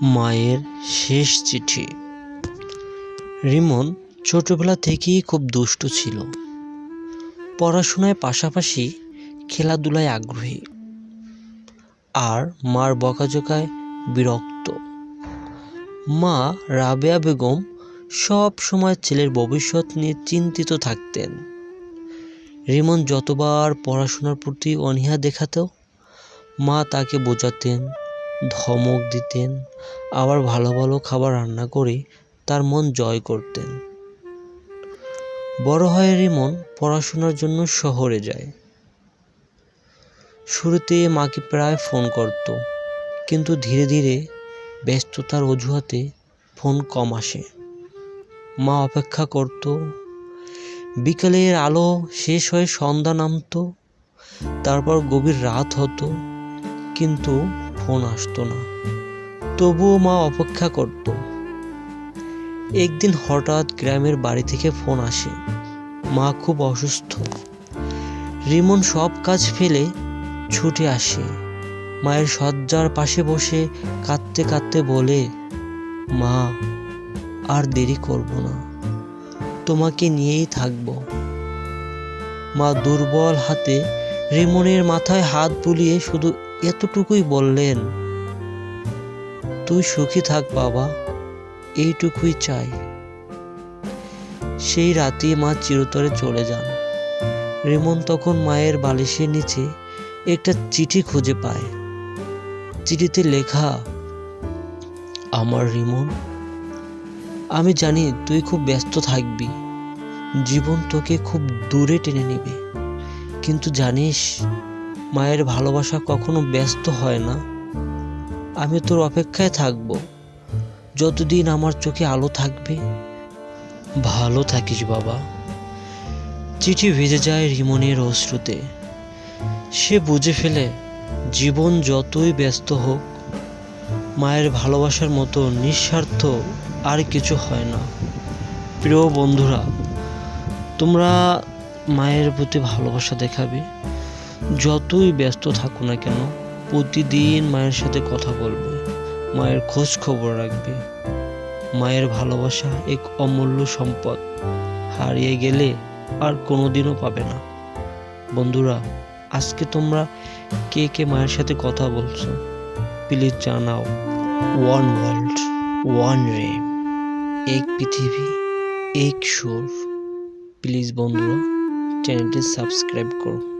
মায়ের শেষ চিঠি। রিমন ছোটবেলা থেকেই খুব দুষ্টু ছিল। পড়াশোনার পাশাপাশি খেলাধুলায় আগ্রহী, আর মার বকাঝকায় বিরক্ত। মা রাবেয়া বেগম সব সময় ছেলের ভবিষ্যৎ নিয়ে চিন্তিত থাকতেন। রিমন যতবার পড়াশোনার প্রতি অনীহা দেখাতো, মা তাকে বোঝাতেন, ধমক দিতেন, আবার ভালো ভালো খাবার রান্না করে তার মন জয় করতেন। বড় হয়ে রিমন পড়াশোনার জন্য শহরে যায়। শুরুতে মাকে প্রায় ফোন করত, কিন্তু ধীরে ধীরে ব্যস্ততার অজুহাতে ফোন কম আসে। মা অপেক্ষা করত। বিকেলের আলো শেষ হয়ে সন্ধ্যা নামতো, তারপর গভীর রাত হতো, কিন্তু ফোন আসতো না। তবুও মা অপেক্ষা করত। একদিন হঠাৎ গ্রামের বাড়ি থেকে ফোন আসে, মা খুব অসুস্থ। রিমন সব কাজ ফেলে ছুটে আসে। মায়ের শয্যার পাশে বসে কাঁদতে কাঁদতে বলে, মা, আর দেরি করব না, তোমাকে নিয়েই থাকব। মা দুর্বল হাতে রিমনের মাথায় হাত বুলিয়ে শুধু এতটুকুই বললেন, তুই সুখী থাক বাবা, এইটুকুই চাই। সেই রাতে মা চিরতরে চলে যান। রিমন তখন মায়ের বালিশের নিচে একটা চিঠি খুঁজে পায়। চিঠিতে লেখা, আমার রিমন, আমি জানি তুই খুব ব্যস্ত থাকবি, জীবন তোকে খুব দূরে টেনে নিবে, কিন্তু জানিস, মায়ের ভালোবাসা কখনো ব্যস্ত হয় না। আমি তোর অপেক্ষায় থাকব, যতদিন আমার চোখে আলো থাকবে। ভালো থাকিস বাবা। চিঠি ভিজে যায় রিমনের অশ্রুতে। সে বুঝে ফেলে, জীবন যতই ব্যস্ত হোক, মায়ের ভালোবাসার মতো নিঃস্বার্থ আর কিছু হয় না। প্রিয় বন্ধুরা, তোমরা মায়ের প্রতি ভালোবাসা দেখাবে। যতই ব্যস্ত থাকো না কেন, প্রতিদিন মায়ের সাথে কথা বলবে, মায়ের খোঁজ খবর রাখবে। মায়ের ভালোবাসা এক অমূল্য সম্পদ, হারিয়ে গেলে আর কোনোদিনও পাবে না। বন্ধুরা, আজকে তোমরা কে কে মায়ের সাথে কথা বলছো, প্লিজ জানাও। ওয়ান ওয়ার্ল্ড, ওয়ান ড্রিম, এক পৃথিবী, এক সুর। প্লিজ বন্ধুরা, চ্যানেলটি সাবস্ক্রাইব করো।